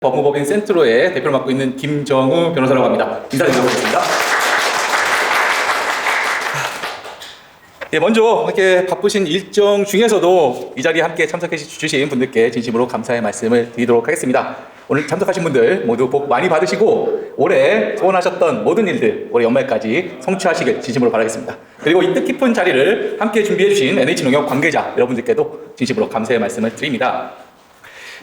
법무법인 센트로의 대표를 맡고 있는 김정우 변호사라고 합니다. 인사드리겠습니다. 예, 먼저 이렇게 바쁘신 일정 중에서도 이 자리에 함께 참석해 주신 분들께 진심으로 감사의 말씀을 드리도록 하겠습니다. 오늘 참석하신 분들 모두 복 많이 받으시고 올해 소원하셨던 모든 일들 올해 연말까지 성취하시길 진심으로 바라겠습니다. 그리고 이 뜻깊은 자리를 함께 준비해 주신 NH농협 관계자 여러분들께도 진심으로 감사의 말씀을 드립니다.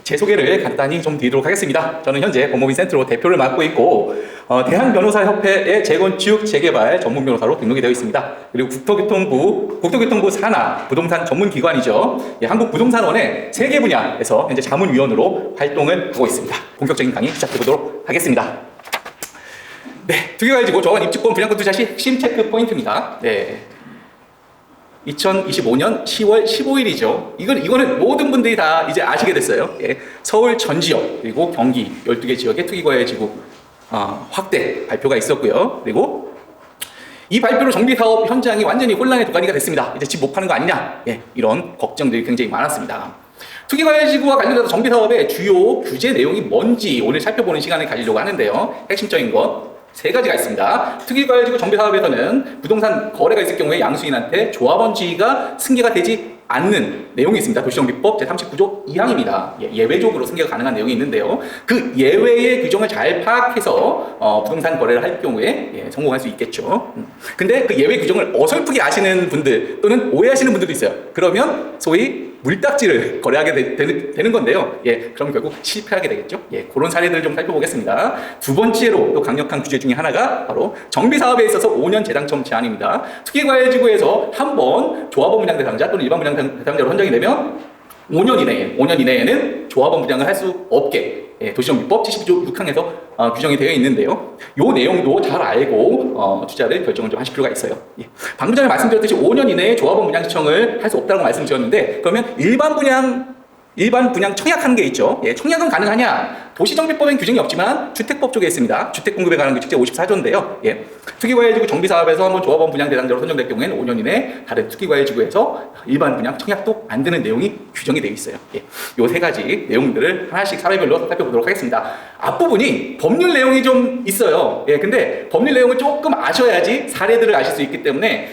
제 소개를 간단히 좀 드리도록 하겠습니다. 저는 현재 법무법인 센트로 대표를 맡고 있고 대한변호사협회의 재건축, 재개발 전문 변호사로 등록이 되어 있습니다. 그리고 국토교통부 산하 부동산 전문기관이죠. 한국부동산원의 세계 분야에서 현재 자문위원으로 활동을 하고 있습니다. 본격적인 강의 시작해보도록 하겠습니다. 네, 투기과열지구 조합원 입주권 분양권 투자 시 핵심 체크 포인트입니다. 네. 2025년 10월 15일이죠. 이거는 모든 분들이 다 이제 아시게 됐어요. 예, 서울 전 지역 그리고 경기 12개 지역의 투기과열지구 확대 발표가 있었고요. 그리고 이 발표로 정비사업 현장이 완전히 혼란의 도가니가 됐습니다. 이제 집 못 파는 거 아니냐? 예, 이런 걱정들이 굉장히 많았습니다. 투기과열지구와 관련해서 정비사업의 주요 규제 내용이 뭔지 오늘 살펴보는 시간을 가지려고 하는데요. 핵심적인 것 3가지가 있습니다. 투기과열지구 정비사업에서는 부동산 거래가 있을 경우에 양수인한테 조합원 지위가 승계가 되지 않는 내용이 있습니다. 도시정비법 제39조 2항입니다. 예외적으로 승계가 가능한 내용이 있는데요. 그 예외의 규정을 잘 파악해서 부동산 거래를 할 경우에 성공할 수 있겠죠. 근데 그 예외 규정을 어설프게 아시는 분들 또는 오해하시는 분들도 있어요. 그러면 소위 물딱지를 거래하게 되는 건데요. 그럼 결국 실패하게 되겠죠. 그런 사례들을 좀 살펴보겠습니다. 두 번째로 또 강력한 규제 중에 하나가 바로 정비사업에 있어서 5년 재당첨 제한입니다. 투기과열지구에서 한번 조합원 분양 대상자 또는 일반 분양 대상자로 선정이 되면 5년 이내에는 조합원 분양을 할 수 없게 도시정비법 72조 6항에서 규정이 되어 있는데요. 이 내용도 잘 알고 투자를 결정을 좀 하실 필요가 있어요. 방금 전에 말씀드렸듯이 5년 이내에 조합원 분양 신청을 할 수 없다고 말씀드렸는데 그러면 일반 분양 청약하는 게 있죠. 청약은 가능하냐? 도시정비법엔 규정이 없지만 주택법 쪽에 있습니다. 주택공급에 관한 규칙 제54조인데요. 투기과열지구 정비사업에서 한번 조합원 분양 대상자로 선정될 경우에는 5년 이내 다른 투기과열지구에서 일반 분양 청약도 안 되는 내용이 규정이 되어 있어요. 이 3가지 내용들을 하나씩 사례별로 살펴보도록 하겠습니다. 앞부분이 법률 내용이 좀 있어요. 근데 법률 내용을 조금 아셔야지 사례들을 아실 수 있기 때문에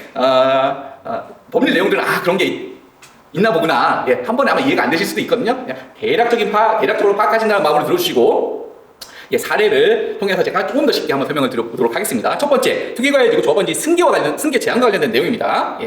법률 내용들은 그런 게 있나 보구나. 한 번에 아마 이해가 안 되실 수도 있거든요. 대략적으로 파악하신다는 마음으로 들어주시고, 사례를 통해서 제가 조금 더 쉽게 한번 설명을 드려보도록 하겠습니다. 첫 번째, 투기과열지구 조합원지 승계 제한과 관련된 내용입니다.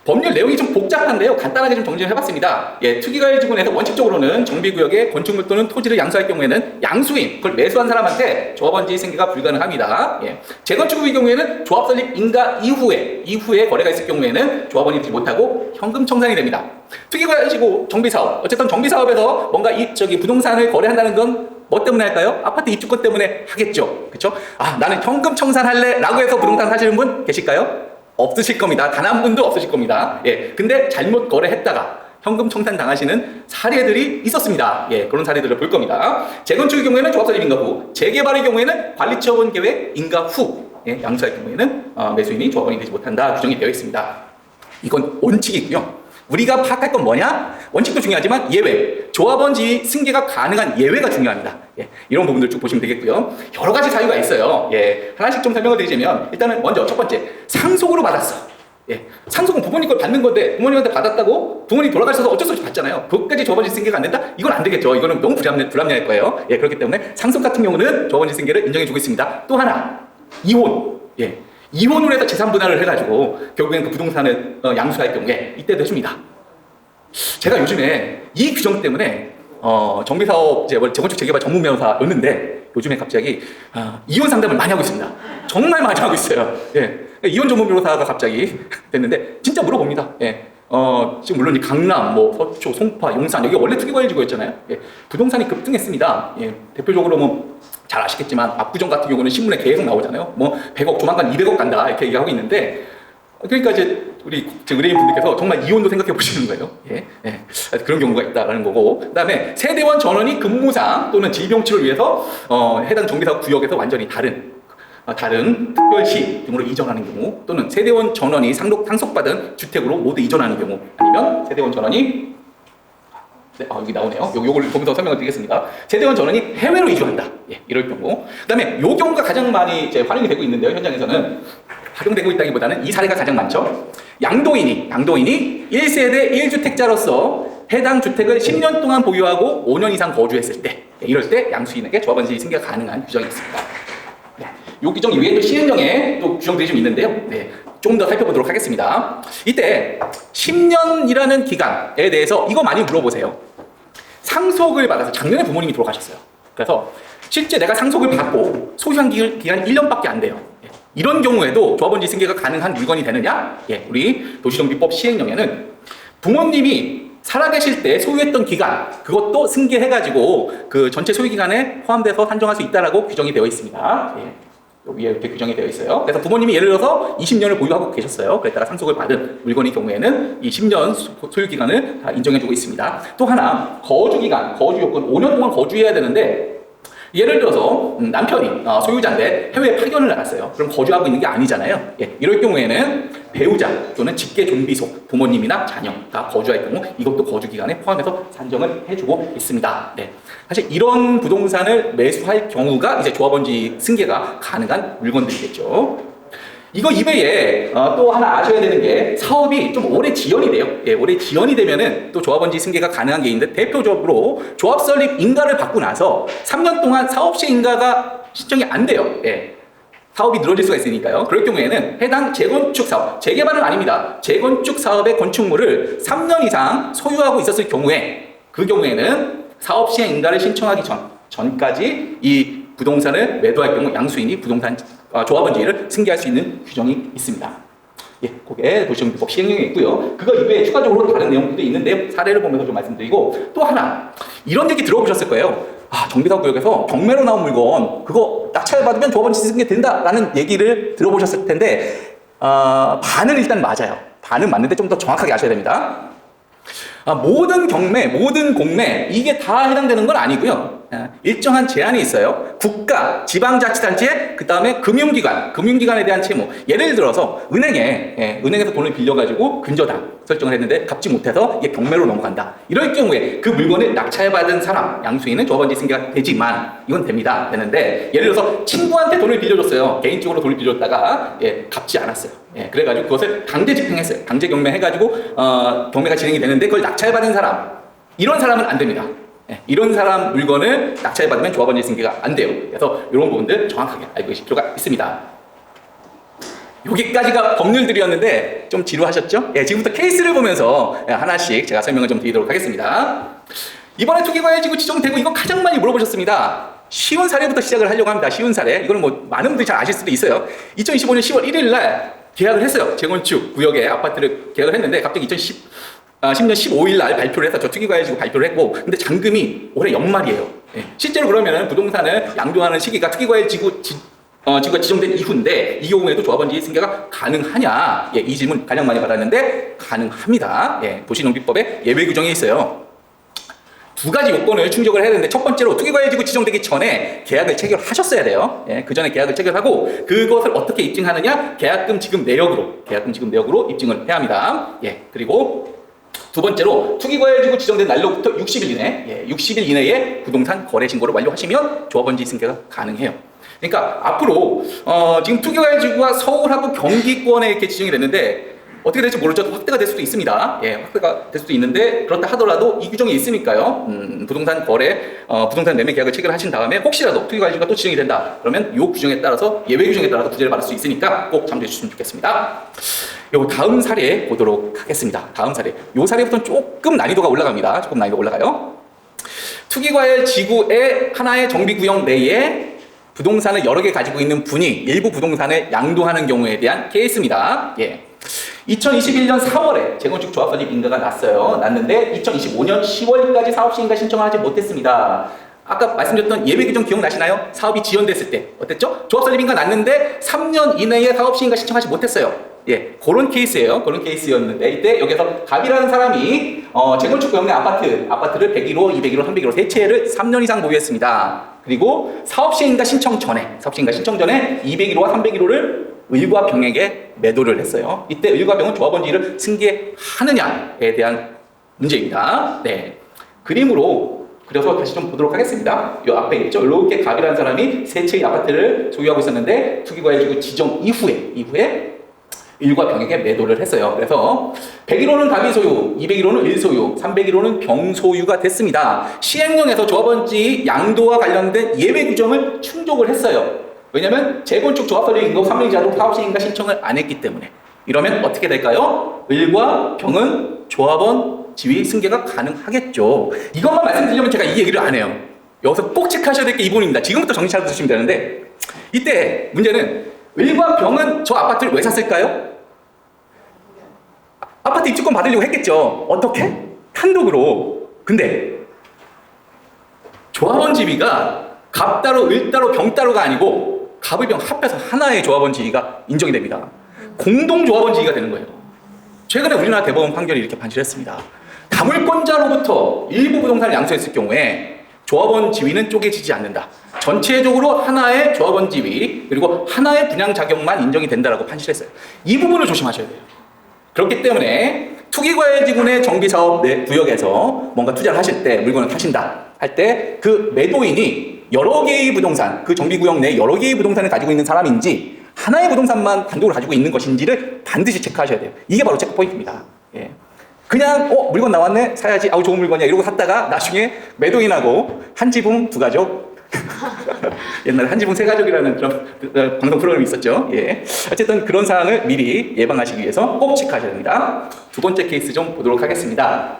법률 내용이 좀 복잡한데요. 간단하게 좀 정리를 해봤습니다. 투기과열지구 내에서 원칙적으로는 정비구역에 건축물 또는 토지를 양수할 경우에는 양수인, 그걸 매수한 사람한테 조합원지 승계가 불가능합니다. 재건축의 경우에는 조합 설립 인가 이후에 거래가 있을 경우에는 조합원이 되지 못하고 현금 청산이 됩니다. 투기과열지구 정비사업, 어쨌든 정비사업에서 뭔가 부동산을 거래한다는 건 뭐 때문에 할까요? 아파트 입주권 때문에 하겠죠. 그렇죠? 나는 현금 청산할래 라고 해서 부동산 사시는 분 계실까요? 없으실 겁니다. 단 한 분도 없으실 겁니다. 근데 잘못 거래했다가 현금 청산 당하시는 사례들이 있었습니다. 그런 사례들을 볼 겁니다. 재건축의 경우에는 조합 설립 인가 후, 재개발의 경우에는 관리처분 계획 인가 후, 양수할 경우에는 매수인이 조합원이 되지 못한다 규정이 되어 있습니다. 이건 원칙이고요. 우리가 파악할 건 뭐냐? 원칙도 중요하지만 예외, 조합원지 승계가 가능한 예외가 중요합니다. 이런 부분들 쭉 보시면 되겠고요. 여러 가지 사유가 있어요. 하나씩 좀 설명을 드리자면 일단은 먼저 첫 번째, 상속으로 받았어. 상속은 부모님 걸 받는 건데 부모님한테 받았다고 부모님 돌아가셔서 어쩔 수 없이 받잖아요. 그것까지 조합원지 승계가 안 된다? 이건 안 되겠죠. 이거는 너무 불합리할 거예요. 그렇기 때문에 상속 같은 경우는 조합원지 승계를 인정해 주고 있습니다. 또 하나, 이혼. 이혼으로 해서 재산 분할을 해가지고 결국에는 그 부동산을 양수할 경우에 이때도 해줍니다. 제가 요즘에 이 규정 때문에 정비사업 재건축 재개발 전문 변호사였는데 요즘에 갑자기 이혼 상담을 많이 하고 있습니다. 정말 많이 하고 있어요. 이혼 전문 변호사가 갑자기 됐는데 진짜 물어봅니다. 지금 물론 이 강남, 서초, 송파, 용산 여기 원래 투기과열지구였잖아요. 부동산이 급등했습니다. 대표적으로 잘 아시겠지만 압구정 같은 경우는 신문에 계속 나오잖아요. 100억 조만간 200억 간다 이렇게 얘기하고 있는데 그러니까 이제 우리 의뢰인 분들께서 정말 이혼도 생각해 보시는 거예요. 그런 경우가 있다라는 거고, 그다음에 세대원 전원이 근무상 또는 질병 치료를 위해서 해당 정비사업 구역에서 완전히 다른 특별시 등으로 이전하는 경우, 또는 세대원 전원이 상속받은 주택으로 모두 이전하는 경우, 아니면 세대원 전원이 네, 여기 나오네요. 요걸 보면서 설명을 드리겠습니다. 세대원 전원이 해외로 이주한다. 예, 이럴 경우. 그 다음에 요 경우가 가장 많이 이제 활용이 되고 있는데요. 현장에서는 활용되고 있다기보다는 이 사례가 가장 많죠. 양도인이 1세대 1주택자로서 해당 주택을 10년 동안 보유하고 5년 이상 거주했을 때, 이럴 때 양수인에게 조합원지 승계가 가능한 규정이 있습니다. 네, 이 규정 이외에 또 시행령에 또 규정들이 좀 있는데요. 네, 조금 더 살펴보도록 하겠습니다. 이때 10년이라는 기간에 대해서 이거 많이 물어보세요. 상속을 받아서 작년에 부모님이 돌아가셨어요. 그래서 실제 내가 상속을 받고 소유한 기간이 1년밖에 안 돼요. 이런 경우에도 조합원지 승계가 가능한 물건이 되느냐? 예, 우리 도시정비법 시행령에는 부모님이 살아계실 때 소유했던 기간, 그것도 승계해가지고 그 전체 소유 기간에 포함돼서 산정할 수 있다라고 규정이 되어 있습니다. 예, 여기에 이렇게 규정이 되어 있어요. 그래서 부모님이 예를 들어서 20년을 보유하고 계셨어요. 그랬다가 상속을 받은 물건의 경우에는 이 10년 소유 기간을 다 인정해주고 있습니다. 또 하나, 거주 기간, 거주 요건 5년 동안 거주해야 되는데, 예를 들어서 남편이 소유자인데 해외에 파견을 나갔어요. 그럼 거주하고 있는 게 아니잖아요. 예, 이럴 경우에는 배우자 또는 직계 존비속, 부모님이나 자녀가 거주할 경우 이것도 거주 기간에 포함해서 산정을 해주고 있습니다. 네, 사실 이런 부동산을 매수할 경우가 이제 조합원지 승계가 가능한 물건들이겠죠. 이거 이외에 또 하나 아셔야 되는 게 사업이 좀 오래 지연이 돼요. 예, 오래 지연이 되면은 또 조합원지 승계가 가능한 게 있는데, 대표적으로 조합 설립 인가를 받고 나서 3년 동안 사업시 인가가 신청이 안 돼요. 예, 사업이 늘어질 수가 있으니까요. 그럴 경우에는 해당 재건축 사업, 재개발은 아닙니다. 재건축 사업의 건축물을 3년 이상 소유하고 있었을 경우에, 그 경우에는 사업 시행 인가를 신청하기 전까지 이 부동산을 매도할 경우 양수인이 부동산 조합원지를 승계할 수 있는 규정이 있습니다. 예, 그게 도시정비법 시행령에 있고요. 그거 이외에 추가적으로 다른 내용들도 있는데 사례를 보면서 좀 말씀드리고, 또 하나 이런 얘기 들어보셨을 거예요. 정비사구역에서 경매로 나온 물건 그거 낙찰 받으면 조합원지 승계 된다라는 얘기를 들어보셨을 텐데, 반은 일단 맞아요. 반은 맞는데 좀 더 정확하게 아셔야 됩니다. 모든 경매, 모든 공매 이게 다 해당되는 건 아니고요. 일정한 제한이 있어요. 국가, 지방자치단체, 그 다음에 금융기관에 대한 채무. 예를 들어서 은행에서 돈을 빌려가지고 근저당 설정을 했는데 갚지 못해서 이게 경매로 넘어간다. 이럴 경우에 그 물건을 낙찰받은 사람, 양수인은 조합원지 승계가 되지만, 이건 되는데, 예를 들어서 친구한테 돈을 빌려줬어요. 개인적으로 돈을 빌려줬다가 갚지 않았어요. 그래가지고 그것을 강제 집행했어요. 강제 경매해가지고 경매가 진행이 되는데 그걸 낙찰받은 사람, 이런 사람은 안 됩니다. 이런 사람 물건을 낙찰받으면 조합원지 승계가 안 돼요. 그래서 이런 부분들 정확하게 알고 계실 필요가 있습니다. 여기까지가 법률들이었는데 좀 지루하셨죠? 지금부터 케이스를 보면서 하나씩 제가 설명을 좀 드리도록 하겠습니다. 이번에 투기과열지구 지정되고 이거 가장 많이 물어보셨습니다. 쉬운 사례부터 시작을 하려고 합니다. 쉬운 사례. 이거는 뭐 많은 분들이 잘 아실 수도 있어요. 2025년 10월 1일 날 계약을 했어요. 재건축 구역에 아파트를 계약을 했는데 갑자기 10년 15일 날 발표를 해서 저 투기과열지구 발표를 했고, 근데 잔금이 올해 연말이에요. 실제로 그러면은 부동산을 양도하는 시기가 투기과열지구가 지정된 이후인데, 이 경우에도 조합원지 승계가 가능하냐? 이 질문 가장 많이 받았는데 가능합니다. 도시농비법에 예외 규정이 있어요. 두 가지 요건을 충족을 해야 되는데, 첫 번째로 투기과열지구 지정되기 전에 계약을 체결하셨어야 돼요. 그 전에 계약을 체결하고 그것을 어떻게 입증하느냐? 계약금 지급 내역으로 입증을 해야 합니다. 그리고 두 번째로 투기과열지구 지정된 날로부터 60일 이내, 60일 이내에 부동산 거래 신고를 완료하시면 조합원지 승계가 가능해요. 그러니까 앞으로 지금 투기과열지구가 서울하고 경기권에 이렇게 지정이 됐는데 어떻게 될지 모르죠. 확대가 될 수도 있습니다. 확대가 될 수도 있는데, 그렇다 하더라도 이 규정이 있으니까요. 부동산 매매 계약을 체결하신 다음에 혹시라도 투기과열지구가 또 지정이 된다. 그러면 이 규정에 따라서, 예외 규정에 따라서 구제를 받을 수 있으니까 꼭 참조해 주시면 좋겠습니다. 요 다음 사례 보도록 하겠습니다. 다음 사례. 요 사례부터는 조금 난이도가 올라갑니다. 조금 난이도가 올라가요. 투기과열지구의 하나의 정비구역 내에 부동산을 여러 개 가지고 있는 분이 일부 부동산을 양도하는 경우에 대한 케이스입니다. 2021년 4월에 재건축 조합 설립 인가가 났는데 2025년 10월까지 사업 시행가 신청을 하지 못했습니다. 아까 말씀드렸던 예외 규정 기억나시나요? 사업이 지연됐을 때 어땠죠? 조합 설립 인가 났는데 3년 이내에 사업 시행가 신청하지 못했어요. 그런 케이스예요. 그런 케이스였는데, 이때 여기서 갑이라는 사람이 재건축 구역 내 아파트를 101호, 201호, 301호 세 채를 3년 이상 보유했습니다. 그리고 사업 시행가 신청 전에 201호와 301호를 을과 병에게 매도를 했어요. 이때 을과 병은 조합원지를 승계하느냐에 대한 문제입니다. 그림으로 그려서 다시 좀 보도록 하겠습니다. 이 앞에 있죠. 이렇게 갑이라는 사람이 세 채의 아파트를 소유하고 있었는데 투기과열지구 지정 이후에 일과 병에게 매도를 했어요. 그래서 101호는 갑이 소유, 201호는 일 소유, 301호는 병 소유가 됐습니다. 시행령에서 조합원지 양도와 관련된 예외 규정을 충족을 했어요. 왜냐하면 재건축 조합설립 인가 3년 이하로 사업 시행인가 신청을 안 했기 때문에. 이러면 어떻게 될까요? 을과 병은 조합원 지위 승계가 가능하겠죠. 이것만 말씀드리려면 제가 이 얘기를 안 해요. 여기서 꼭 체크하셔야 될 게 이 부분입니다. 지금부터 정신 차려 두시면 되는데, 이때 문제는 을과 병은 저 아파트를 왜 샀을까요? 아파트 입주권 받으려고 했겠죠. 어떻게? 단독으로. 근데 조합원 지위가 갑 따로 을 따로 병 따로가 아니고 갑을 병 합해서 하나의 조합원 지위가 인정이 됩니다. 공동 조합원 지위가 되는 거예요. 최근에 우리나라 대법원 판결이 이렇게 판시했습니다. 다물권자로부터 일부 부동산을 양수했을 경우에 조합원 지위는 쪼개지지 않는다. 전체적으로 하나의 조합원 지위 그리고 하나의 분양 자격만 인정이 된다라고 판시했어요. 이 부분을 조심하셔야 돼요. 그렇기 때문에 투기과열지구의 정비사업 내 구역에서 뭔가 투자를 하실 때 물건을 타신다 할 때 그 매도인이 여러 개의 부동산, 그 정비구역 내 여러 개의 부동산을 가지고 있는 사람인지 하나의 부동산만 단독으로 가지고 있는 것인지를 반드시 체크하셔야 돼요. 이게 바로 체크 포인트입니다. 예. 그냥 물건 나왔네 사야지 아우 좋은 물건이야 이러고 샀다가 나중에 매도인하고 한 지붕 두 가족 옛날에 한 지붕 세 가족이라는 그런 방송 프로그램이 있었죠. 예. 어쨌든 그런 사항을 미리 예방하시기 위해서 꼭 체크하셔야 됩니다. 두 번째 케이스 좀 보도록 하겠습니다.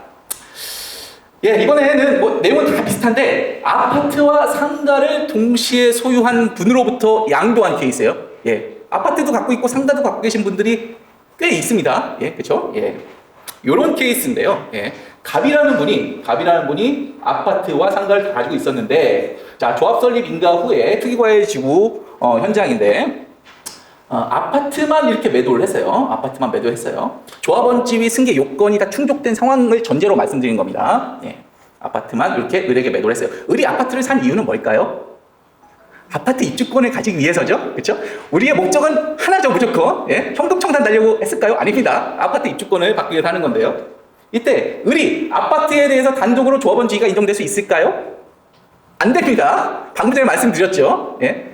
예, 이번에는 뭐 내용은 다 비슷한데 아파트와 상가를 동시에 소유한 분으로부터 양도한 케이스예요. 예. 아파트도 갖고 있고 상가도 갖고 계신 분들이 꽤 있습니다. 예, 그렇죠? 예. 요런 케이스인데요. 예. 갑이라는 분이 아파트와 상가를 가지고 있었는데, 자, 조합 설립 인가 후에 투기과열 지구 현장인데, 아파트만 이렇게 매도를 했어요. 아파트만 매도했어요. 조합원 지위 승계 요건이 다 충족된 상황을 전제로 말씀드린 겁니다. 예. 아파트만 이렇게 을에게 매도를 했어요. 을이 아파트를 산 이유는 뭘까요? 아파트 입주권을 가지기 위해서죠. 그렇죠? 우리의 목적은 하나죠, 무조건. 예? 현금 청산 달려고 했을까요? 아닙니다. 아파트 입주권을 받기 위해서 하는 건데요. 이때 을이 아파트에 대해서 단독으로 조합원 지위가 인정될 수 있을까요? 안 됩니다. 방금 전에 말씀드렸죠. 예?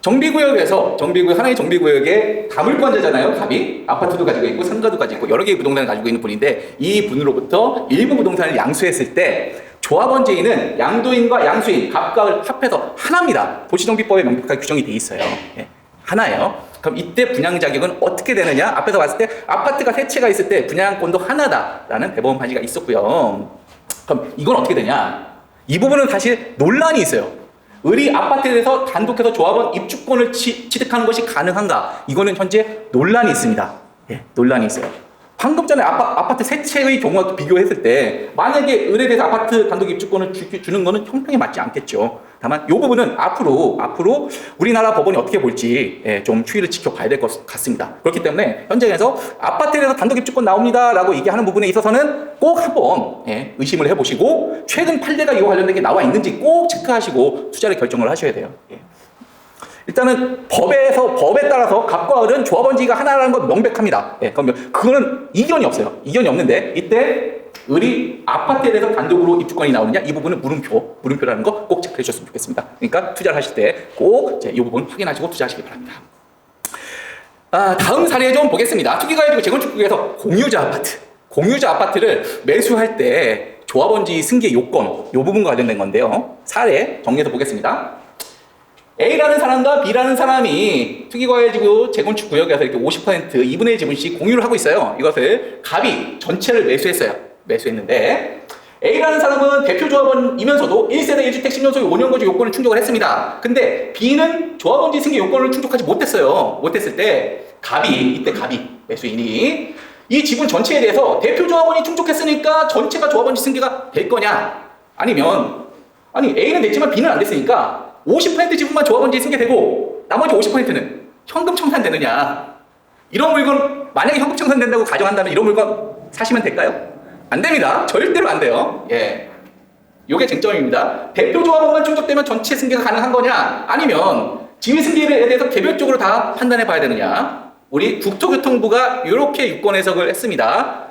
하나의 정비구역에 다물권자잖아요. 갑이 아파트도 가지고 있고 상가도 가지고 있고 여러 개의 부동산을 가지고 있는 분인데 이 분으로부터 일부 부동산을 양수했을 때 조합원 지위는 양도인과 양수인, 갑과 합해서 하나입니다. 도시정비법에 명백하게 규정이 돼 있어요. 예, 하나예요. 그럼 이때 분양 자격은 어떻게 되느냐? 앞에서 봤을 때 아파트가 세 채가 있을 때 분양권도 하나다라는 대법원 판시가 있었고요. 그럼 이건 어떻게 되냐? 이 부분은 사실 논란이 있어요. 을이 아파트에 대해서 단독해서 조합원 입주권을 취득하는 것이 가능한가? 이거는 현재 논란이 있습니다. 예, 논란이 있어요. 방금 전에 아파트 세 채의 경우와 비교했을 때 만약에 을에 대해서 아파트 단독 입주권을 주는 것은 형평에 맞지 않겠죠. 다만 이 부분은 앞으로 우리나라 법원이 어떻게 볼지 좀 추이를 지켜봐야 될 것 같습니다. 그렇기 때문에 현장에서 아파트에 대해서 단독 입주권 나옵니다 라고 얘기하는 부분에 있어서는 꼭 한번 의심을 해보시고 최근 판례가 이와 관련된 게 나와 있는지 꼭 체크하시고 투자를 결정을 하셔야 돼요. 일단은 법에 따라서 갑과 을은 조합원 지위가 하나라는 건 명백합니다. 그러면 그거는 이견이 없어요. 이견이 없는데 이때 을이 아파트에 대해서 단독으로 입주권이 나오느냐 이 부분은 물음표라는 거 꼭 체크해 주셨으면 좋겠습니다. 그러니까 투자를 하실 때 꼭 이 부분 확인하시고 투자하시기 바랍니다. 다음 사례 좀 보겠습니다. 투기과열지구 재건축구역에서 공유자 아파트를 매수할 때 조합원 지위 승계 요건 이 부분과 관련된 건데요. 사례 정리해서 보겠습니다. A라는 사람과 B라는 사람이 투기과열지구 재건축 구역에서 이렇게 50% 2분의 1 지분씩 공유를 하고 있어요. 이것을 갑이 전체를 매수했는데 A라는 사람은 대표 조합원이면서도 1세대 1주택 10년 소유 5년 거주 요건을 충족을 했습니다. 근데 B는 조합원지 승계 요건을 충족하지 못했어요. 못했을 때 이때 갑이 매수인이 이 지분 전체에 대해서 대표 조합원이 충족했으니까 전체가 조합원지 승계가 될 거냐? 아니 A는 됐지만 B는 안 됐으니까 50% 지분만 조합원지에 승계되고 나머지 50%는 현금 청산되느냐? 이런 물건 만약에 현금 청산된다고 가정한다면 이런 물건 사시면 될까요? 안 됩니다. 절대로 안 돼요. 예, 요게 쟁점입니다. 대표 조합원만 충족되면 전체 승계가 가능한 거냐? 아니면 지위 승계에 대해서 개별적으로 다 판단해 봐야 되느냐? 우리 국토교통부가 이렇게 유권 해석을 했습니다.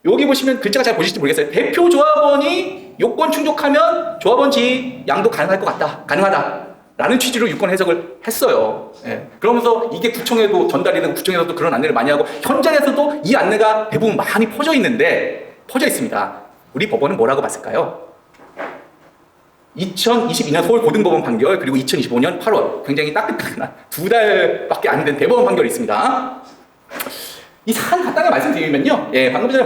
여기 보시면 글자가 잘 보실지 모르겠어요. 대표 조합원이 요건 충족하면 조합원 지위 양도 가능할 것 같다. 가능하다. 라는 취지로 유권 해석을 했어요. 예. 그러면서 이게 구청에도 전달이 되고 구청에서도 그런 안내를 많이 하고 현장에서도 이 안내가 대부분 많이 퍼져 있습니다. 우리 법원은 뭐라고 봤을까요? 2022년 서울고등법원 판결 그리고 2025년 8월 굉장히 따끈따끈한 2달밖에 안 된 대법원 판결이 있습니다. 이 사안 간단하게 말씀드리면요. 예, 방금 전에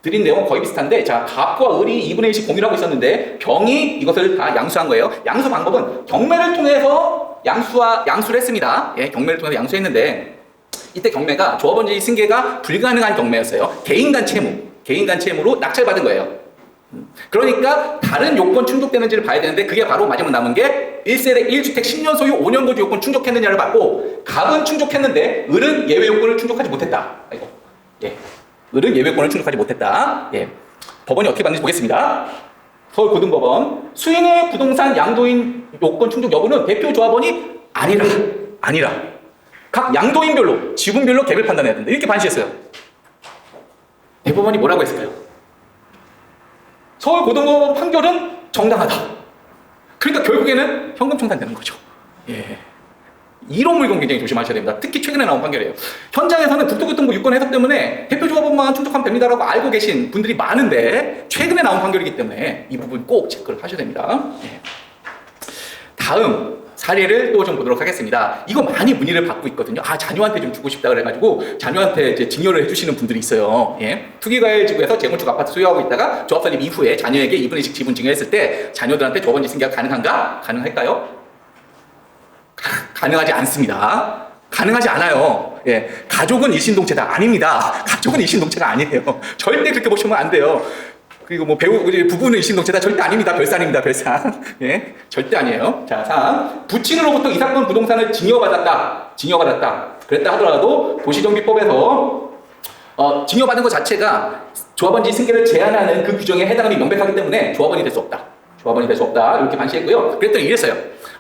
드린 내용은 거의 비슷한데, 자, 갑과 을이 2분의 1씩 공유를 하고 있었는데 병이 이것을 다 양수한 거예요. 양수 방법은 경매를 통해서 양수를 했습니다. 예, 경매를 통해서 양수했는데 이때 경매가 조합원지 승계가 불가능한 경매였어요. 개인 간 채무로 낙찰받은 거예요. 그러니까 다른 요건 충족되는지를 봐야 되는데 그게 바로 마지막 남은 게 1세대 1주택 10년 소유 5년 거주 요건 충족했느냐를 봤고 갑은 충족했는데 을은 예외 요건을 충족하지 못했다. 아이고. 예. 을은 예외 요건을 충족하지 못했다. 예. 법원이 어떻게 봤는지 보겠습니다. 서울고등법원 수인의 부동산 양도인 요건 충족 여부는 대표 조합원이 아니라 각 양도인별로 지분별로 갭을 판단해야 된다. 이렇게 반시했어요. 대법원이 뭐라고 했을까요? 서울고등법원 판결은 정당하다. 그러니까 결국에는 현금 청산되는 거죠. 예. 이런 물건 굉장히 조심하셔야 됩니다. 특히 최근에 나온 판결이에요. 현장에서는 국토교통부 유권 해석 때문에 대표조합원만 충족하면 됩니다라고 알고 계신 분들이 많은데 최근에 나온 판결이기 때문에 이 부분 꼭 체크를 하셔야 됩니다. 예. 다음 사례를 또 좀 보도록 하겠습니다. 이거 많이 문의를 받고 있거든요. 아, 자녀한테 좀 주고 싶다 그래가지고 자녀한테 이제 증여를 해주시는 분들이 있어요. 예. 투기과열지구에서 재건축 아파트 소유하고 있다가 조합 설립 이후에 자녀에게 2분의 1씩 지분 증여했을 때 자녀들한테 조합원지 승계가 가능한가? 가능할까요? 가능하지 않습니다. 가능하지 않아요. 예. 가족은 일신동체다. 아닙니다. 가족은 일신동체가 아니에요. 절대 그렇게 보시면 안 돼요. 그리고 뭐 부부는 일신동체다. 절대 아닙니다. 별산입니다. 별산. 예. 절대 아니에요. 자, 3. 부친으로부터 이 사건 부동산을 증여받았다. 그랬다 하더라도 도시정비법에서 증여받은 것 자체가 조합원지 승계를 제한하는 그 규정에 해당하는 명백하기 때문에 조합원이 될 수 없다. 이렇게 반시했고요. 그랬더니 이랬어요.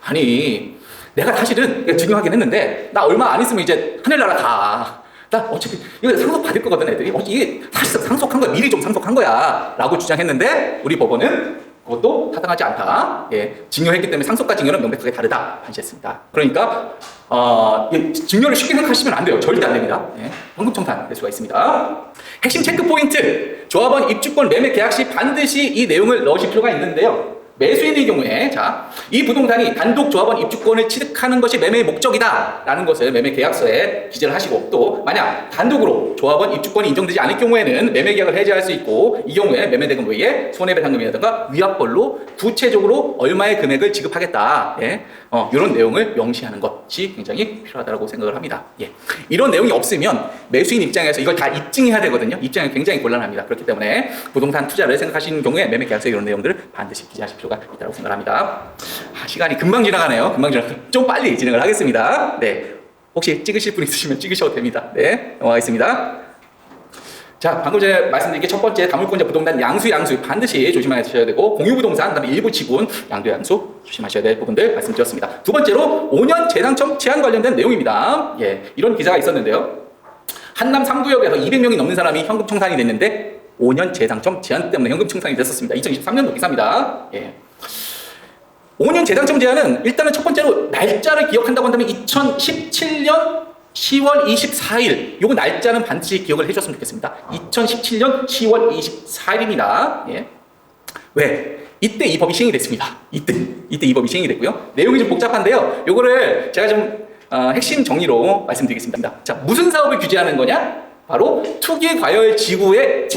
아니, 내가 사실은 증여하긴 했는데 나 얼마 안 있으면 이제 하늘나라 가. 나 어차피 이거 상속 받을 거거든 애들이. 이게 사실상 상속한 거야. 미리 좀 상속한 거야. 라고 주장했는데 우리 법원은 그것도 타당하지 않다. 예, 증여했기 때문에 상속과 증여는 명백하게 다르다. 반시했습니다. 그러니까 증여를 쉽게 생각하시면 안 돼요. 절대 안 됩니다. 예, 현금 청산될 수가 있습니다. 핵심 체크 포인트. 조합원 입주권 매매 계약 시 반드시 이 내용을 넣으실 필요가 있는데요. 매수인의 경우에 이 부동산이 단독 조합원 입주권을 취득하는 것이 매매의 목적이다 라는 것을 매매 계약서에 기재를 하시고, 또 만약 단독으로 조합원 입주권이 인정되지 않을 경우에는 매매 계약을 해지할 수 있고, 이 경우에 매매 대금 외에 손해배상금이라든가 위약벌로 구체적으로 얼마의 금액을 지급하겠다. 예. 이런 내용을 명시하는 것이 굉장히 필요하다고 생각을 합니다. 예. 이런 내용이 없으면 매수인 입장에서 이걸 다 입증해야 되거든요. 입증이 굉장히 곤란합니다. 그렇기 때문에 부동산 투자를 생각하시는 경우에 매매 계약서에 이런 내용들을 반드시 기재하실 필요가 있다고 생각합니다. 시간이 금방 지나가네요. 좀 빨리 진행을 하겠습니다. 네. 혹시 찍으실 분 있으시면 찍으셔도 됩니다. 네. 넘어가겠습니다. 자, 방금 전에 말씀드린 게 첫 번째 다물권자 부동산 양수 반드시 조심하셔야 되고, 공유부동산, 그다음에 일부 지분 양수 조심하셔야 될 부분들 말씀드렸습니다. 두 번째로 5년 재당첨 제한 관련된 내용입니다. 예, 이런 기사가 있었는데요. 한남 3구역에서 200명이 넘는 사람이 현금 청산이 됐는데 5년 재당첨 제한 때문에 현금 청산이 됐었습니다. 2023년도 기사입니다. 예. 5년 재당첨 제한은 일단은 첫 번째로 날짜를 기억한다고 한다면 2017년 10월 24일, 요거 날짜는 반드시 기억을 해주셨으면 좋겠습니다. 2017년 10월 24일입니다. 예. 왜? 이때 이 법이 시행이 됐습니다. 이때 이 법이 시행이 됐고요. 내용이 좀 복잡한데요. 요거를 제가 좀 핵심 정리로 말씀드리겠습니다. 자, 무슨 사업을 규제하는 거냐? 바로 투기과열지구의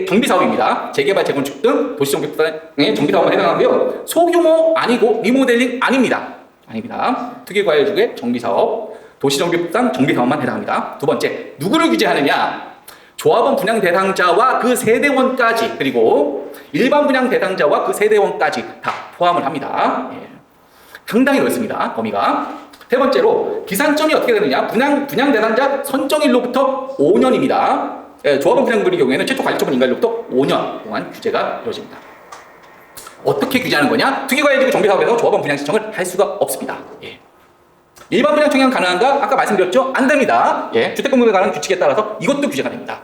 정비사업입니다. 재개발, 재건축 등 도시정비의 정비사업만 해당하고요. 소규모 아니고 리모델링 아닙니다. 투기과열지구의 정비사업, 도시정비법상 정비사업만 해당합니다. 두 번째, 누구를 규제하느냐? 조합원 분양 대상자와 그 세대원까지, 그리고 일반 분양 대상자와 그 세대원까지 다 포함을 합니다. 예. 상당히 넓습니다, 범위가. 세 번째로 기산점이 어떻게 되느냐? 분양 대상자 선정일로부터 5년입니다. 예, 조합원 분양물의 경우에는 최초 관리처분 인가일로부터 5년 동안 규제가 이루어집니다. 어떻게 규제하는 거냐? 투기과열지구 정비사업에서 조합원 분양 신청을 할 수가 없습니다. 예. 일반 분양 청약 가능한가? 아까 말씀드렸죠? 안 됩니다. 예. 주택공급에 관한 규칙에 따라서 이것도 규제가 됩니다.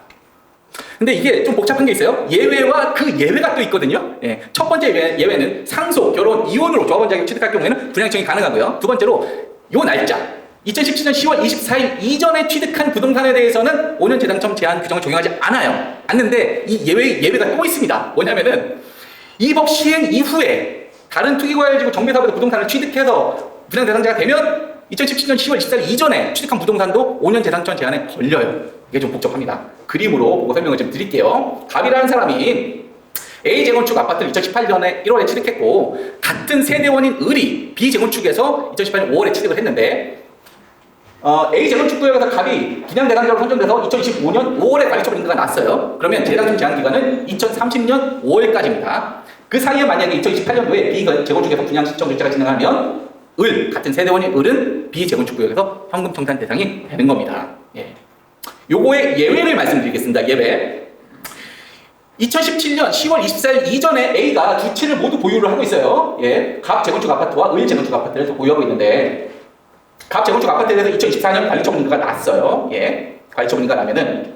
근데 이게 좀 복잡한 게 있어요. 예외와 그 예외가 또 있거든요. 예. 첫 번째 예외는 상속, 결혼, 이혼으로 조합원 자격을 취득할 경우에는 분양 신청이 가능하고요. 두 번째로 요 날짜 2017년 10월 24일 이전에 취득한 부동산에 대해서는 5년 재당첨 제한 규정을 적용하지 않는데 이 예외가 또 있습니다. 뭐냐면은 이 법 시행 이후에 다른 투기과열지구 정비사업에서 부동산을 취득해서 분양 대상자가 되면 2017년 10월 24일 이전에 취득한 부동산도 5년 재당첨 제한에 걸려요. 이게 좀 복잡합니다. 그림으로 보고 설명을 좀 드릴게요. 갑이라는 사람이 A 재건축 아파트를 2018년에 1월에 취득했고 같은 세대원인 을이 B 재건축에서 2018년 5월에 취득을 했는데 A 재건축 구역에서 갑이 분양 대상자로 선정돼서 2025년 5월에 관리처분 인가가 났어요. 그러면 재당첨 제한 기간은 2030년 5월까지입니다. 그 사이에 만약에 2028년도에 B 재건축에서 분양 신청 절차가 진행하면 같은 세대원인 을은 B 재건축 구역에서 현금 청산 대상이 되는 겁니다. 예. 요거의 예외를 말씀드리겠습니다. 예외. 2017년 10월 24일 이전에 A가 두 채를 모두 보유를 하고 있어요. 예. 갑 재건축 아파트와 을 재건축 아파트를 보유하고 있는데 갑 재건축 아파트에 대해서 2024년 관리처분 인가가 났어요. 예. 관리처분 인가가 나면은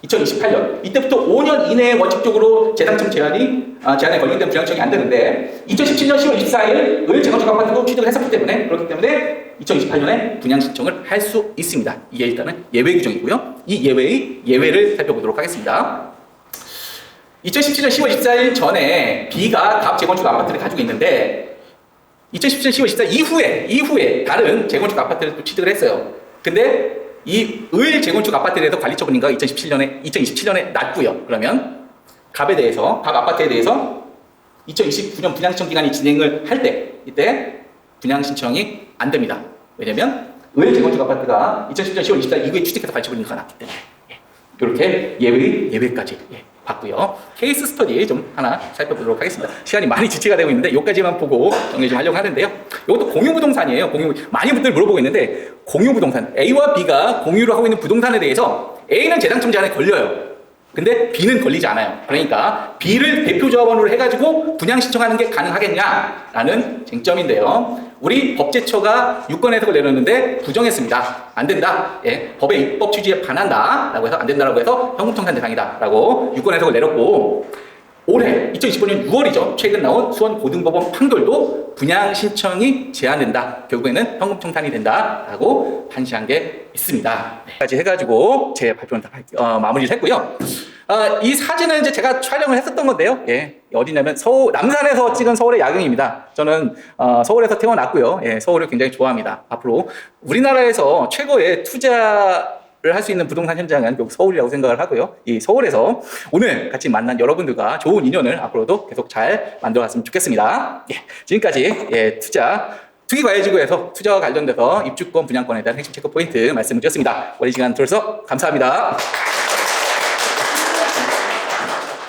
2028년 이때부터 5년 이내에 원칙적으로 재당첨 제한에 걸리기 때문에 분양청이 안 되는데 2017년 10월 24일 을 재건축 아파트도 취득을 했었기 때문에 그렇기 때문에 2028년에 분양 신청을 할 수 있습니다. 이게 일단은 예외 규정이고요. 이 예외의 예외를 살펴보도록 하겠습니다. 2017년 10월 24일 전에 B가 갑 재건축 아파트를 가지고 있는데 2017년 10월 24일 이후에 다른 재건축 아파트를 또 취득을 했어요. 근데 이 을 재건축 아파트에 대해서 관리처분 인가가 2027년에 났고요. 그러면 갑 아파트에 대해서 2029년 분양 신청 기간이 진행을 할 때 이때 분양 신청이 안 됩니다. 왜냐면 을 재건축 아파트가 2017년 10월 24일 이후에 취득해서 관리처분 인가가 났기 때문에 이렇게 예외까지 봤고요. 케이스 스터디 좀 하나 살펴보도록 하겠습니다. 시간이 많이 지체가 되고 있는데 여기까지만 보고 정리 좀 하려고 하는데요. 이것도 공유부동산이에요. 많은 분들 물어보고 있는데 공유부동산 A와 B가 공유를 하고 있는 부동산에 대해서 A는 재당첨 제한에 걸려요. 근데 B는 걸리지 않아요. 그러니까 B를 대표조합원으로 해가지고 분양 신청하는 게 가능하겠냐라는 쟁점인데요. 우리 법제처가 유권 해석을 내렸는데 부정했습니다. 안 된다. 예, 법의 입법 취지에 반한다라고 해서 안 된다라고 해서 현금 청산 대상이다라고 유권 해석을 내렸고 올해 2025년 6월이죠. 최근 나온 수원고등법원 판결도 분양 신청이 제한된다. 결국에는 현금 청산이 된다라고 판시한 게 있습니다. 까지 해가지고 제 발표는 다 마무리를 했고요. 이 사진은 이제 제가 촬영을 했었던 건데요. 예, 어디냐면 남산에서 찍은 서울의 야경입니다. 저는 서울에서 태어났고요. 예, 서울을 굉장히 좋아합니다. 앞으로 우리나라에서 최고의 투자를 할 수 있는 부동산 현장은 결국 서울이라고 생각을 하고요. 이 서울에서 오늘 같이 만난 여러분들과 좋은 인연을 앞으로도 계속 잘 만들어갔으면 좋겠습니다. 예, 지금까지 투기과열지구에서 투자와 관련돼서 입주권 분양권에 대한 핵심 체크 포인트 말씀을 드렸습니다. 오랜 시간 들어서 감사합니다.